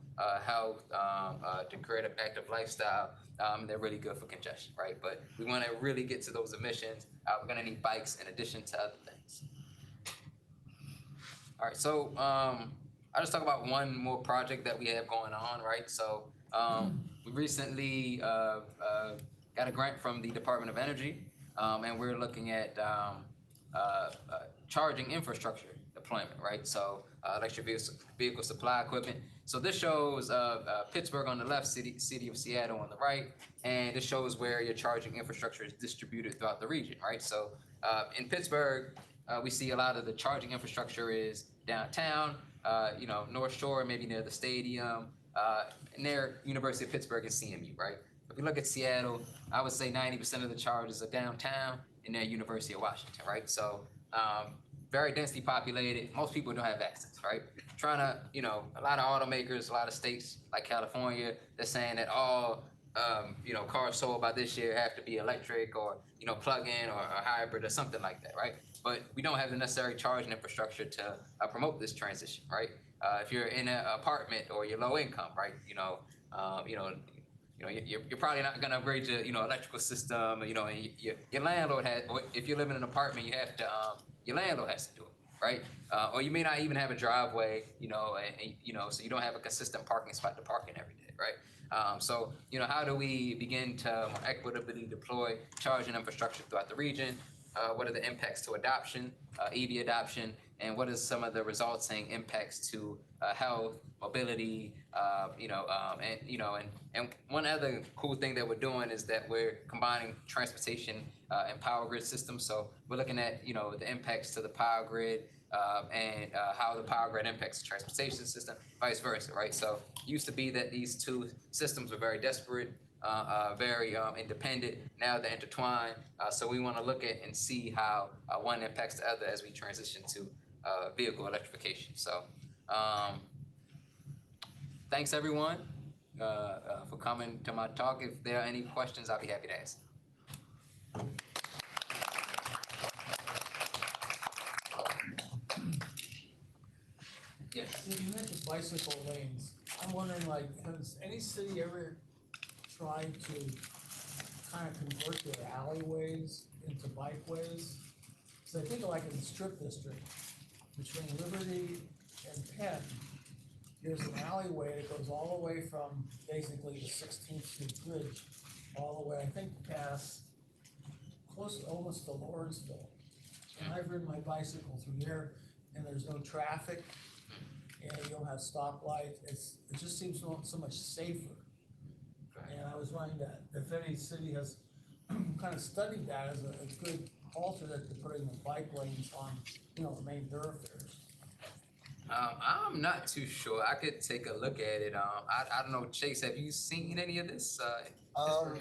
Speaker 2: health, to create an active lifestyle. They're really good for congestion, right? But we want to really get to those emissions. We're gonna need bikes in addition to other things. All right, so I'll just talk about one more project that we have going on, right? So we recently got a grant from the Department of Energy, and we're looking at charging infrastructure deployment, right? So electric vehicle supply equipment. So this shows Pittsburgh on the left, city of Seattle on the right, and this shows where your charging infrastructure is distributed throughout the region, right? So in Pittsburgh, we see a lot of the charging infrastructure is downtown, North Shore, maybe near the stadium, near University of Pittsburgh and CMU, right? If we look at Seattle, I would say 90% of the charges are downtown and near University of Washington, right? So very densely populated. Most people don't have access, right? Trying to, a lot of automakers, a lot of states like California, they're saying that all, cars sold by this year have to be electric or, plug-in or hybrid or something like that, right? But we don't have the necessary charging infrastructure to promote this transition, right? If you're in an apartment or you're low income, right? You're probably not going to upgrade your, electrical system. And your landlord has, or if you live in an apartment, you have to, your landlord has to do it, right? Or you may not even have a driveway, so you don't have a consistent parking spot to park in every day, right? So, how do we begin to more equitably deploy charging infrastructure throughout the region? What are the impacts to adoption, EV adoption, and what are some of the resulting impacts to health, mobility, and one other cool thing that we're doing is that we're combining transportation and power grid systems. So we're looking at, the impacts to the power grid and how the power grid impacts the transportation system, vice versa, right? So it used to be that these two systems were very disparate, very independent. Now they're intertwined. So we want to look at and see how one impacts the other as we transition to vehicle electrification. So thanks everyone for coming to my talk. If there are any questions, I'll be happy to answer. Yes.
Speaker 3: You mentioned bicycle lanes. I'm wondering, has any city ever tried to kind of convert their alleyways into bikeways? So I think like in the Strip District, between Liberty and Penn, there's an alleyway that goes all the way from basically the 16th Street Bridge, all the way, I think, past close almost to Lawrenceville. And I've ridden my bicycle through there, and there's no traffic, and you don't have stoplights. It just seems so much safer. And I was wondering that if any city has kind of studied that as a good alternate to putting the bike lanes on, the main thoroughfares.
Speaker 2: I'm not too sure. I could take a look at it. I don't know, Chase, have you seen any of this?
Speaker 4: Off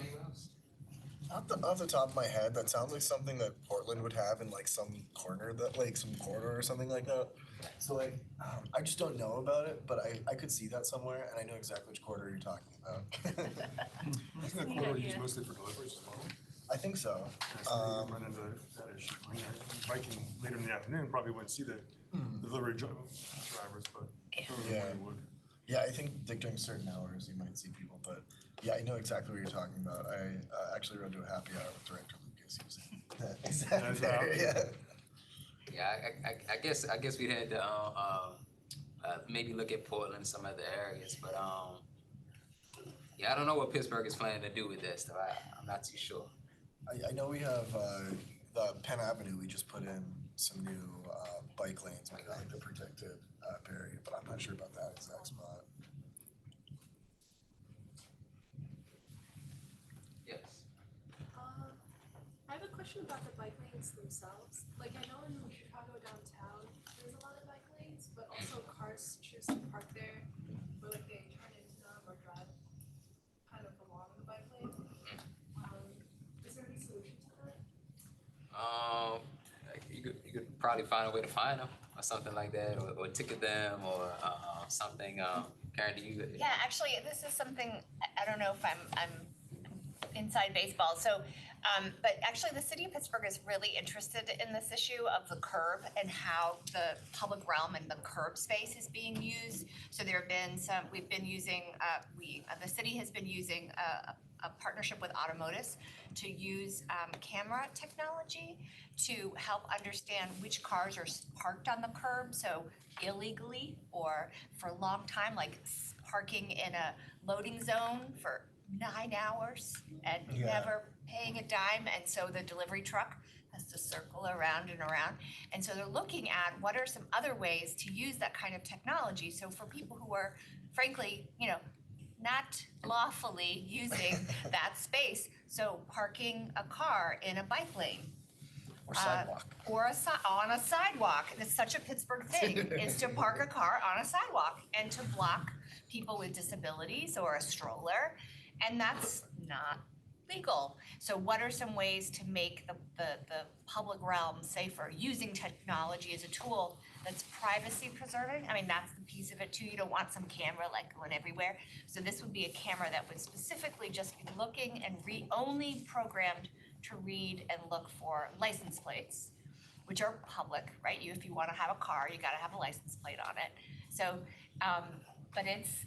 Speaker 4: the top of my head, that sounds like something that Portland would have in some corner some corridor or something like that. So I just don't know about it, but I could see that somewhere, and I know exactly which corridor you're talking about.
Speaker 5: Isn't that corridor used mostly for deliveries as well?
Speaker 4: I think so.
Speaker 5: So you run into that issue. I mean, biking later in the afternoon probably wouldn't see the delivery drivers, but
Speaker 4: Yeah.
Speaker 5: you would.
Speaker 4: Yeah, I think during certain hours you might see people, but yeah, I know exactly what you're talking about. I actually rode to a happy hour with Director Lucas. He was exactly there. Yeah.
Speaker 2: Yeah, I guess we'd had to maybe look at Portland, some other areas, but Yeah, I don't know what Pittsburgh is planning to do with that stuff. I'm not too sure.
Speaker 4: I know we have, the Penn Avenue, we just put in some new, bike lanes with like the protected, barrier, but I'm not sure about that exact spot.
Speaker 2: Yes.
Speaker 6: I have a question about the bike lanes themselves. Like, I know in Chicago downtown, there's a lot of bike lanes, but also cars choose to park there, or like they turn into them or drive kind of along the bike lane. Is there any solution to that?
Speaker 2: Like you could probably find a way to fine them or something like that, or ticket them or something. Karen, do you?
Speaker 7: Yeah, actually, this is something, I don't know if I'm inside baseball, so, but actually, the city of Pittsburgh is really interested in this issue of the curb and how the public realm and the curb space is being used. So there have been some, we've been using, the city has been using a partnership with Automotus to use camera technology to help understand which cars are parked on the curb, so illegally or for a long time, like parking in a loading zone for 9 hours and
Speaker 4: Yeah.
Speaker 7: never paying a dime, and so the delivery truck has to circle around and around. And so they're looking at what are some other ways to use that kind of technology. So for people who are frankly, not lawfully using that space, so parking a car in a bike lane.
Speaker 4: Or sidewalk.
Speaker 7: Or on a sidewalk. And it's such a Pittsburgh thing, is to park a car on a sidewalk and to block people with disabilities or a stroller. And that's not legal. So what are some ways to make the public realm safer using technology as a tool that's privacy preserving? I mean, that's the piece of it too. You don't want some camera like going everywhere. So this would be a camera that would specifically just be looking and only programmed to read and look for license plates, which are public, right? If you want to have a car, you got to have a license plate on it. So, but it's,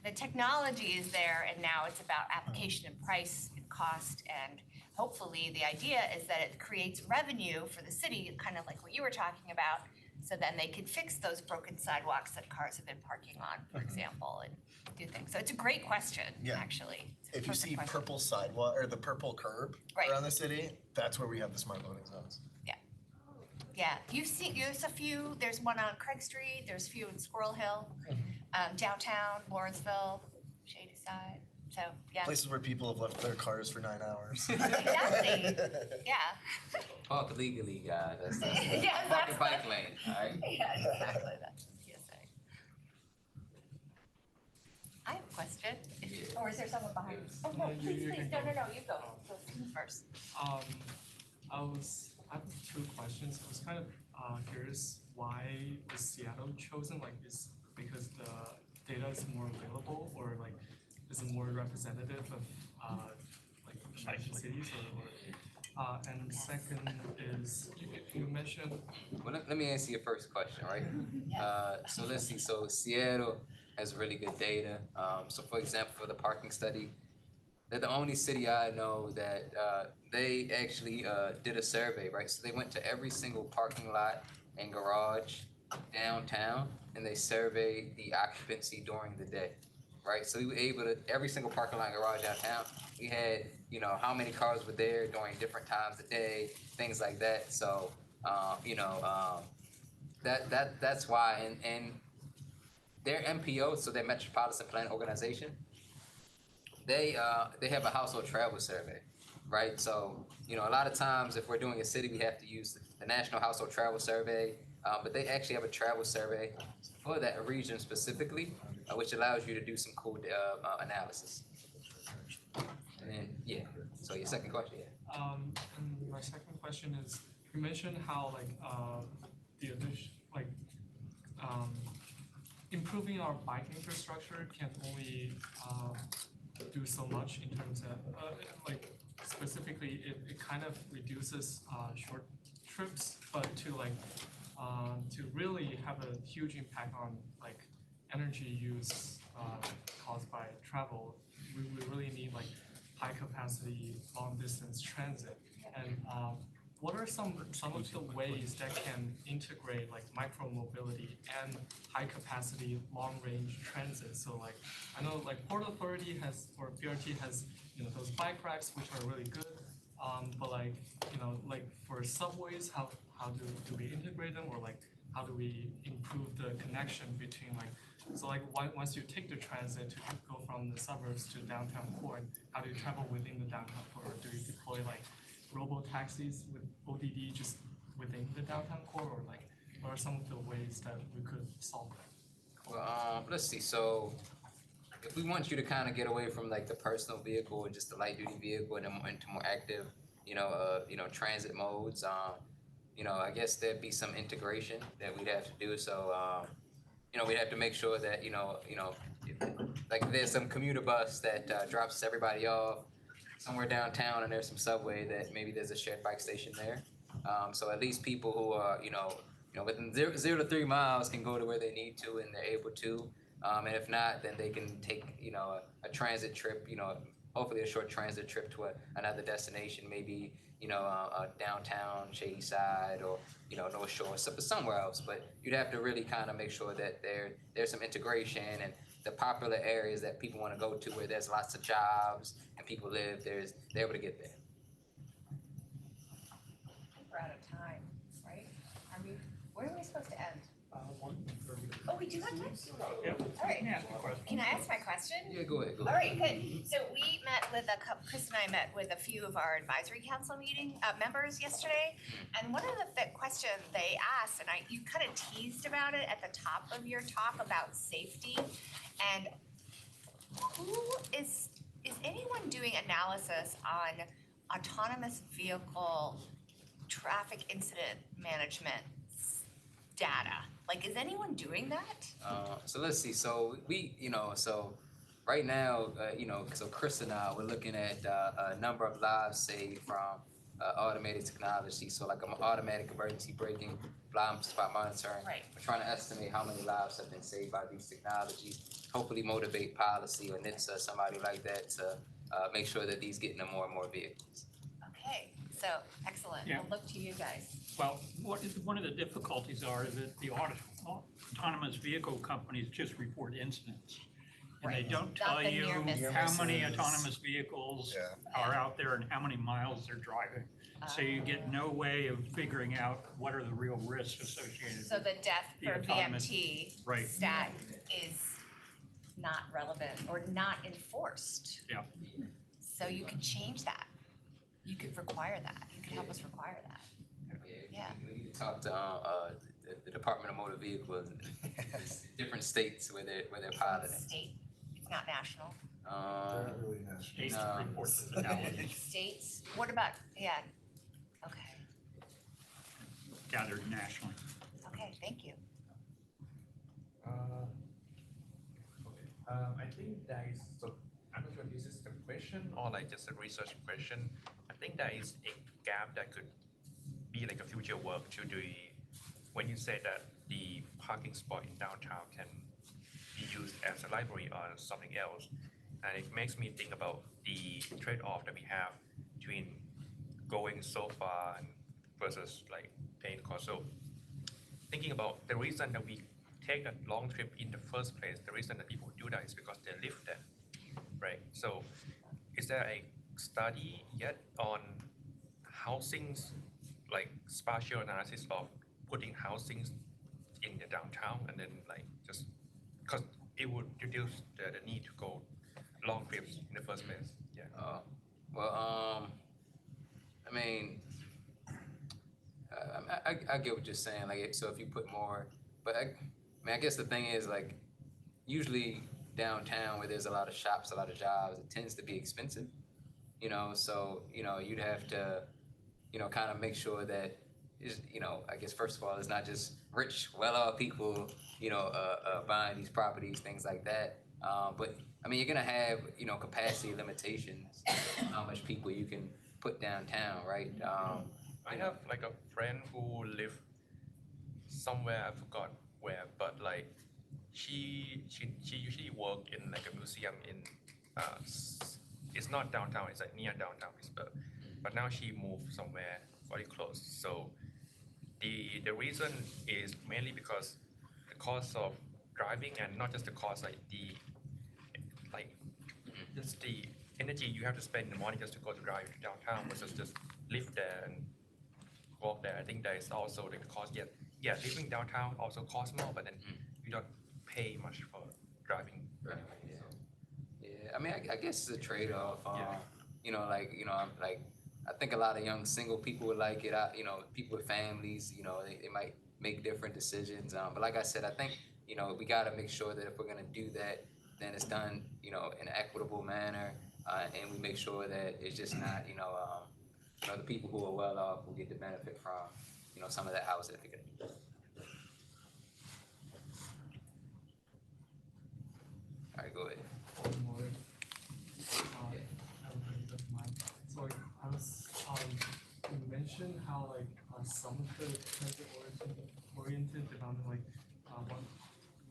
Speaker 7: the technology is there, and now it's about application and price and cost, and hopefully the idea is that it creates revenue for the city, kind of like what you were talking about, so then they can fix those broken sidewalks that cars have been parking on, for example, and do things. So it's a great question,
Speaker 4: Yeah.
Speaker 7: actually. It's a
Speaker 4: If you
Speaker 7: perfect
Speaker 4: see
Speaker 7: question.
Speaker 4: purple sidewalk, or the purple curb
Speaker 7: Right.
Speaker 4: around the city, that's where we have the smart loading zones.
Speaker 7: Yeah, there's one on Craig Street, there's a few in Squirrel Hill, downtown, Lawrenceville, Shady Side, so, yeah.
Speaker 4: Places where people have left their cars for 9 hours.
Speaker 7: Exactly, yeah.
Speaker 2: Park legally, guys. That's
Speaker 7: Yeah,
Speaker 2: park
Speaker 7: that's
Speaker 2: a bike lane, all right?
Speaker 7: Yeah, exactly, that's PSA. I have a question, or is there someone behind me? Oh, no,
Speaker 5: You
Speaker 7: please,
Speaker 5: can
Speaker 7: no,
Speaker 5: go.
Speaker 7: you go, so you first.
Speaker 8: I have two questions. I was kind of curious why was Seattle chosen? Like, is because the data is more available, or like is it more representative of like major cities, or and second is you mentioned.
Speaker 2: Well, let me answer your first question, right? So let's see. So Seattle has really good data. So for example, for the parking study, they're the only city I know that they actually did a survey, right? So they went to every single parking lot and garage downtown, and they surveyed the occupancy during the day, right? So we were able to, every single parking lot and garage downtown, we had, how many cars were there during different times of day, things like that. So, that's why, and their MPO, so their Metropolitan Planning Organization, they have a household travel survey, right? So, a lot of times if we're doing a city, we have to use the National Household Travel Survey, but they actually have a travel survey for that region specifically, which allows you to do some cool analysis. And yeah, so your second question, yeah.
Speaker 8: And my second question is, you mentioned how the addition, improving our bike infrastructure can only do so much in terms of specifically it kind of reduces short trips, but to really have a huge impact on energy use caused by travel, we really need high capacity long distance transit. And what are some of the ways that can integrate like micromobility and high capacity long range transit? So like I know like Port Authority has or BRT has those bike racks which are really good. But like like for subways, how do we integrate them, or like how do we improve the connection between like so like once you take the transit to go from the suburbs to downtown core, how do you travel within the downtown core? Or do you deploy like robo taxis with ODD just within the downtown core, or like what are some of the ways that we could solve that?
Speaker 2: Well, let's see. So if we want you to kind of get away from like the personal vehicle or just the light duty vehicle and then into more active, transit modes, I guess there'd be some integration that we'd have to do. So, we'd have to make sure that, like there's some commuter bus that drops everybody off somewhere downtown, and there's some subway that maybe there's a shared bike station there. So at least people who are, within 0 to 3 miles can go to where they need to and they're able to. And if not, then they can take, a transit trip, hopefully a short transit trip to another destination, maybe, downtown, Shady Side, or, North Shore, somewhere else. But you'd have to really kind of make sure that there's some integration, and the popular areas that people want to go to where there's lots of jobs and people live, they're able to get there.
Speaker 7: I think we're out of time, right? Where are we supposed to end?
Speaker 8: 1:30.
Speaker 7: Oh, we do have time?
Speaker 8: Yeah.
Speaker 7: All right. Can I ask my question?
Speaker 2: Yeah, go ahead.
Speaker 7: All right, good. So we met with Chris and I met with a few of our advisory council members yesterday, and one of the questions they asked, and you kind of teased about it at the top of your talk about safety, and is anyone doing analysis on autonomous vehicle traffic incident management data? Like, is anyone doing that?
Speaker 2: So let's see. So so right now, so Chris and I, we're looking at a number of lives saved from automated technology. So like automatic emergency braking, blind spot monitoring.
Speaker 7: Right.
Speaker 2: We're trying to estimate how many lives have been saved by these technologies. Hopefully motivate policy or NHTSA, somebody like that, to make sure that these get into more and more vehicles.
Speaker 7: Okay, so excellent.
Speaker 9: Yeah.
Speaker 7: We'll look to you guys.
Speaker 9: Well, one of the difficulties are that the autonomous vehicle companies just report incidents. And they
Speaker 7: Right.
Speaker 9: don't
Speaker 7: Not
Speaker 9: tell
Speaker 7: the
Speaker 9: you
Speaker 7: near misses.
Speaker 9: how many
Speaker 4: Near misses.
Speaker 9: autonomous vehicles
Speaker 4: Yeah.
Speaker 9: are out there and how many miles they're driving. So you get no way of figuring out what are the real risks associated.
Speaker 7: So the death
Speaker 9: The
Speaker 7: per
Speaker 9: autonomous-
Speaker 7: VMT
Speaker 9: Right.
Speaker 7: stat is not relevant or not enforced.
Speaker 9: Yeah.
Speaker 7: So you could change that. You could require that. You could help us require that. Yeah.
Speaker 2: We need to talk to the Department of Motor Vehicles in different states where they're piloting.
Speaker 7: State, it's not national.
Speaker 4: They're not really national.
Speaker 9: States
Speaker 2: No.
Speaker 9: report the fatalities
Speaker 7: States, what about, yeah, okay,
Speaker 9: gathered nationally.
Speaker 7: okay, thank you.
Speaker 10: I think that is, so I'm not sure this is the question or like just a research question. I think there is a gap that could be like a future work to do when you say that the parking spot in downtown can be used as a library or something else. And it makes me think about the trade-off that we have between going so far and versus like paying cost. So thinking about the reason that we take a long trip in the first place, the reason that people do that is because they live there, right? So is there a study yet on housings, like spatial analysis of putting housings in the downtown and then like just, because it would reduce the need to go long trips in the first place, yeah.
Speaker 2: I mean, I get what you're saying. Like, so if you put more, but I guess the thing is like, usually downtown where there's a lot of shops, a lot of jobs, it tends to be expensive. So you'd have to, kind of make sure that is, I guess first of all, it's not just rich, well-off people, buying these properties, things like that. But I mean, you're gonna have, capacity limitations on how much people you can put downtown, right?
Speaker 10: I have like a friend who live somewhere, I forgot where, but like she usually work in like a museum in it's not downtown, it's like near downtown Pittsburgh, but now she moved somewhere very close. So the reason is mainly because the cost of driving and not just the cost, like just the energy you have to spend in the morning just to go to drive to downtown versus just live there and walk there. I think there is also the cost. Yeah, living downtown also costs more, but then you don't pay much for driving.
Speaker 2: Right, yeah, I mean, I guess it's a trade-off, you know, I think a lot of young single people would like it, you know, people with families, you know, they might make different decisions, but like I said, I think, you know, we gotta make sure that if we're gonna do that, then it's done, you know, in an equitable manner, and we make sure that it's just not, you know, the people who are well off will get the benefit from, you know, some of that housing if they're gonna do that. All right, go ahead.
Speaker 8: One more. Everybody doesn't mind. So like, I was, you mentioned how like some of the transit oriented development, like what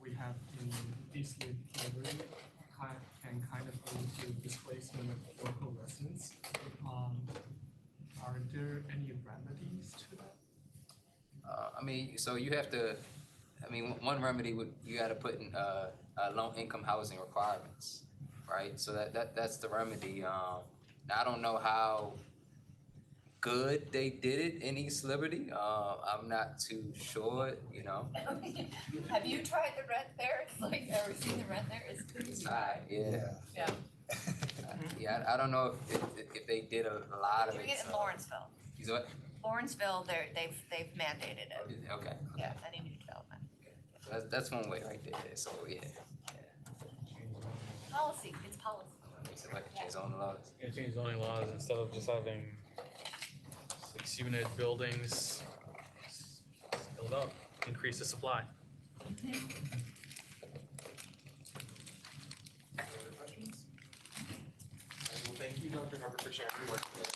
Speaker 8: we have in East Liberty, can kind of lead to displacement of local residents. Are there any remedies to that?
Speaker 2: I mean, so you have to, I mean, one remedy would, you gotta put in, low income housing requirements, right? So that's the remedy. Now, I don't know how good they did it in East Liberty. I'm not too sure, you know.
Speaker 7: Have you tried the rent there? It's like, ever seen the rent there? It's crazy.
Speaker 2: Yeah.
Speaker 7: Yeah.
Speaker 2: Yeah, I don't know if they did a lot of it.
Speaker 7: Doing it in Lawrenceville.
Speaker 2: You know what?
Speaker 7: Lawrenceville, they've mandated it.
Speaker 2: Okay.
Speaker 7: Yeah, any new development.
Speaker 2: So that's one way right there. So yeah.
Speaker 7: Policy, it's policy.
Speaker 2: So like change on the laws.
Speaker 11: Yeah, change zoning laws instead of just having 6-unit buildings, build up, increase the supply.
Speaker 1: Any other questions? Well, thank you, Dr. Harper, for sharing your work today.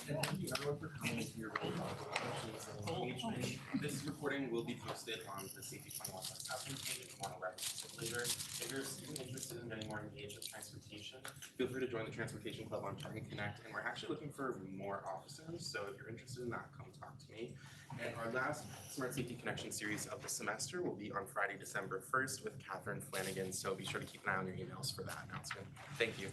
Speaker 1: And thank you everyone for coming to your really thoughtful questions and engagement. This recording will be posted on the Safety 21 Housing page if you want to reference it later. If you're a student interested in getting more engaged with transportation, feel free to join the Transportation Club on Target Connect, and we're actually looking for more officers, so if you're interested in that, come talk to me. And our last Smart Safety Connection series of the semester will be on Friday, December 1st with Catherine Flanagan, so be sure to keep an eye on your emails for that announcement. Thank you.